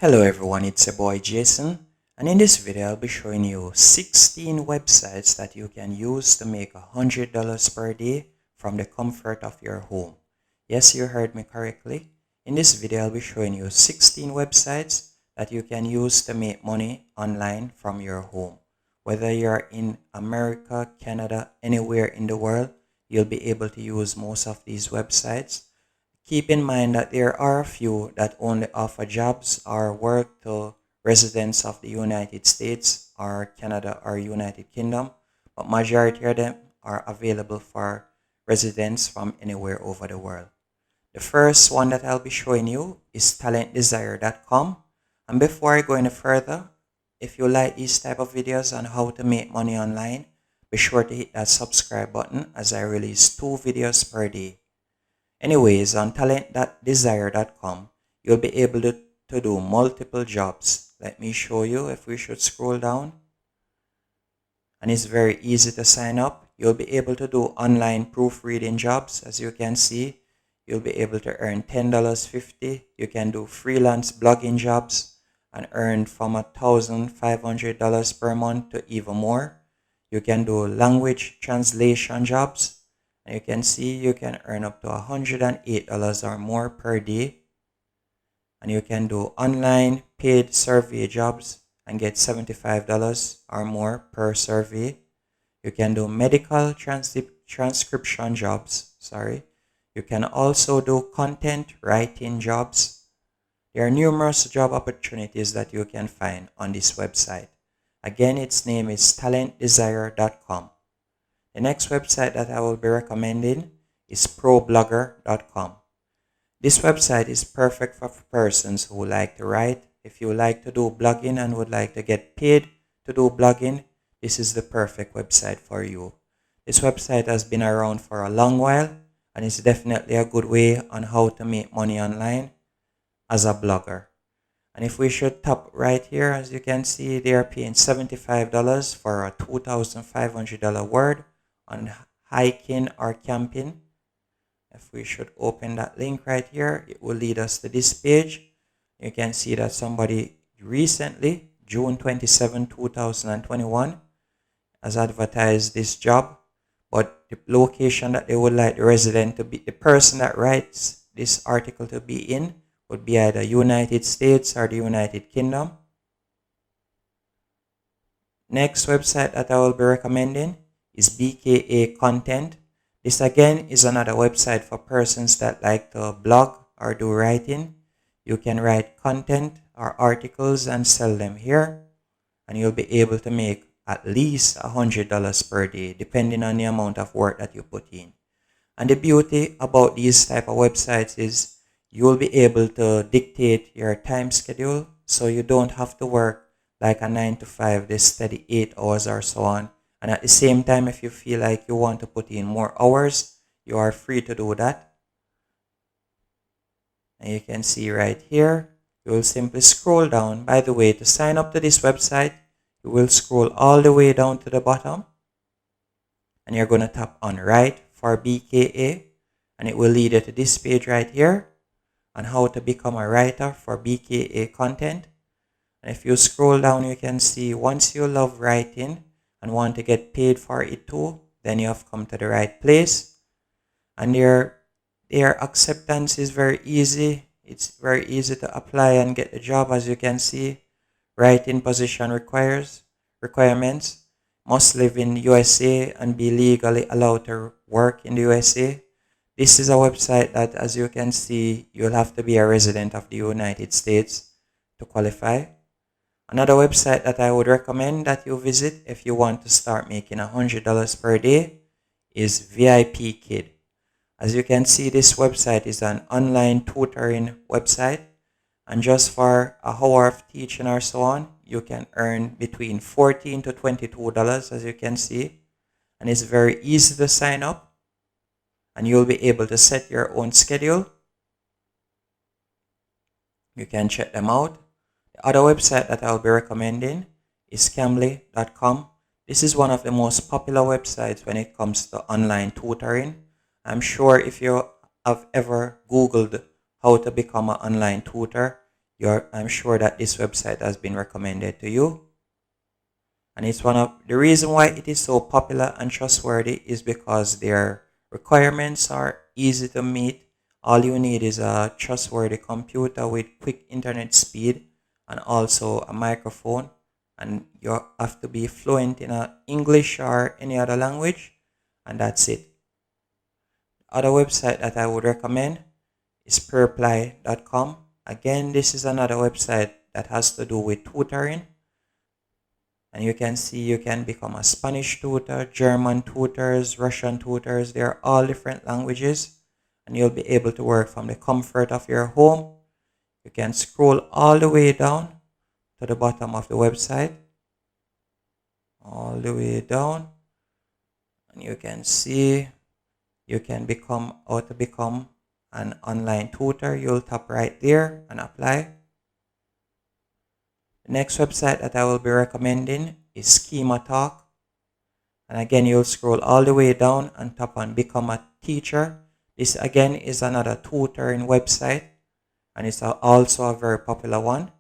Hello everyone, it's your boy Jason, and in this video I'll be showing you 16 websites that you can use to make $100 per day from the comfort of your home. Yes, you heard me correctly. In this video I'll be showing you 16 websites that you can use to make money online from your home. Whether you're in America, Canada, anywhere in the world, you'll be able to use most of these websites. Keep in mind that there are a few that only offer jobs or work to residents of the United States or Canada or United Kingdom, but majority of them are available for residents from anywhere over the world. The first one that I'll be showing you is talentdesire.com. And before I go any further, if you like these type of videos on how to make money online, be sure to hit that subscribe button as I release 2 videos per day. Anyways, on talentdesire.com, you'll be able to do multiple jobs. Let me show you if we should scroll down. And it's very easy to sign up. You'll be able to do online proofreading jobs. As you can see, you'll be able to earn $10.50. You can do freelance blogging jobs and earn from $1,500 per month to even more. You can do language translation jobs. And you can see you can earn up to $108 or more per day. And you can do online paid survey jobs and get $75 or more per survey. You can do medical transcription jobs. You can also do content writing jobs. There are numerous job opportunities that you can find on this website. Again, its name is talentdesire.com. The next website that I will be recommending is ProBlogger.com. This website is perfect for persons who like to write. If you like to do blogging and would like to get paid to do blogging, this is the perfect website for you. This website has been around for a long while and it's definitely a good way on how to make money online as a blogger. And if we should tap right here, as you can see, they are paying $75 for a $2,500 word on hiking or camping. If we should open that link right here, it will lead us to this page. You can see that somebody recently, June 27, 2021, has advertised this job, but the location that they would like the resident to be, the person that writes this article to be in, would be either United States or the United Kingdom. Next website that I will be recommending is BKA Content. This again is another website for persons that like to blog or do writing. You can write content or articles and sell them here, and you'll be able to make at least $100 per day depending on the amount of work that you put in. And the beauty about these type of websites is you will be able to dictate your time schedule, so you don't have to work like a 9 to 5, this steady 8 hours or so on. And at the same time, if you feel like you want to put in more hours, you are free to do that. And you can see right here, you will simply scroll down. By the way, to sign up to this website, you will scroll all the way down to the bottom. And you're going to tap on Write for BKA. And it will lead you to this page right here on how to become a writer for BKA content. And if you scroll down, you can see once you love writing and want to get paid for it too, then you have come to the right place. And their acceptance is very easy. It's very easy to apply and get the job. As you can see, writing position requirements: must live in USA and be legally allowed to work in the USA. This is a website that, as you can see, you'll have to be a resident of the United States to qualify. Another website that I would recommend that you visit if you want to start making $100 per day is VIP Kid. As you can see, this website is an online tutoring website, and just for a hour of teaching or so on, you can earn between $14 to $22, as you can see. And it's very easy to sign up, and you'll be able to set your own schedule. You can check them out. The other website that I'll be recommending is Cambly.com. This is one of the most popular websites when it comes to online tutoring. I'm sure if you have ever Googled how to become an online tutor, I'm sure that this website has been recommended to you. And it's one of the reason why it is so popular and trustworthy is because their requirements are easy to meet. All you need is a trustworthy computer with quick internet speed and also a microphone. And you have to be fluent in English or any other language. And that's it. Other website that I would recommend is Perply.com. Again, this is another website that has to do with tutoring. And you can see you can become a Spanish tutor, German tutors, Russian tutors. They're all different languages. And you'll be able to work from the comfort of your home. You can scroll all the way down to the bottom of the website. All the way down. And you can see you can become how to become an online tutor. You'll tap right there and apply. The next website that I will be recommending is Schema Talk. And again, you'll scroll all the way down and tap on Become a Teacher. This again is another tutoring website, and it's also a very popular one.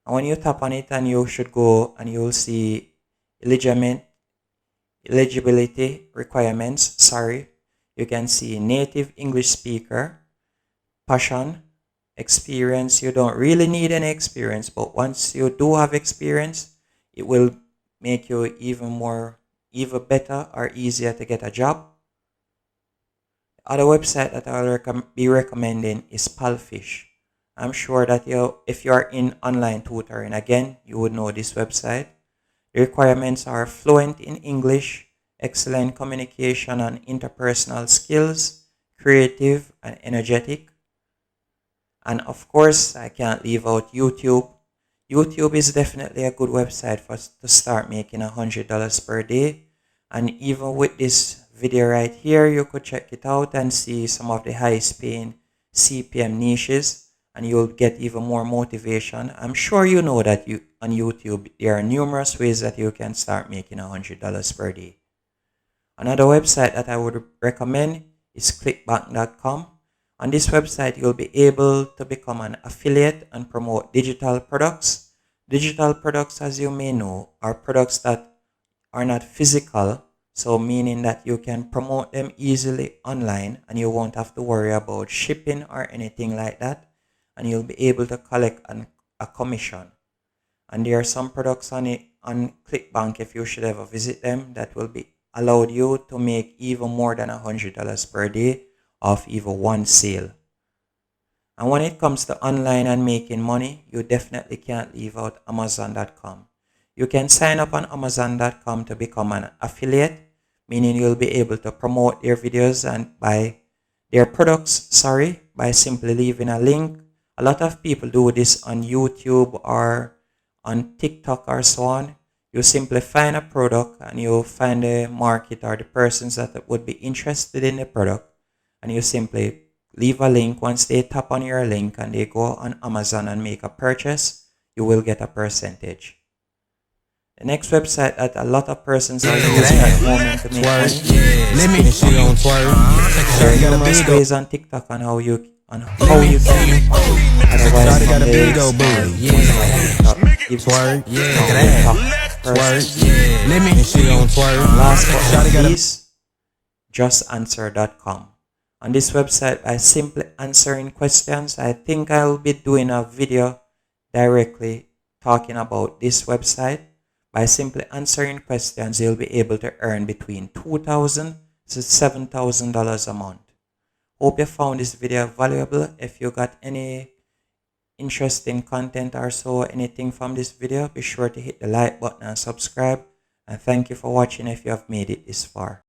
And when you tap on it, and you should go and you'll see eligibility requirements. You can see native English speaker, passion, experience. You don't really need any experience, but once you do have experience, it will make you even better or easier to get a job. The other website that I will be recommending is Palfish. I'm sure that if you are in online tutoring, again, you would know this website. The requirements are fluent in English, excellent communication and interpersonal skills, creative and energetic. And of course, I can't leave out YouTube. YouTube is definitely a good website to start making $100 per day. And even with this video right here, you could check it out and see some of the highest paying CPM niches, and you'll get even more motivation. I'm sure you know that on YouTube, there are numerous ways that you can start making $100 per day. Another website that I would recommend is clickbank.com. On this website, you'll be able to become an affiliate and promote digital products. Digital products, as you may know, are products that are not physical, so meaning that you can promote them easily online and you won't have to worry about shipping or anything like that, and you'll be able to collect a commission. And there are some products on ClickBank, if you should ever visit them, that will be allowed you to make even more than $100 per day off even one sale. And when it comes to online and making money, you definitely can't leave out Amazon.com. You can sign up on Amazon.com to become an affiliate, meaning you'll be able to promote their videos and buy their products, by simply leaving a link. A lot of people do this on YouTube or on TikTok or so on. You simply find a product and you find the market or the persons that would be interested in the product, and you simply leave a link. Once they tap on your link and they go on Amazon and make a purchase, you will get a percentage. The next website that a lot of persons are using at the moment to make money. There are numerous ways on TikTok on how you can. Otherwise, from last but not least, justanswer.com. On this website, by simply answering questions, I think I'll be doing a video directly talking about this website. By simply answering questions, you'll be able to earn between $2,000 to $7,000 a month. Hope you found this video valuable. If you got any interesting content or so, anything from this video, be sure to hit the like button and subscribe. And thank you for watching if you have made it this far.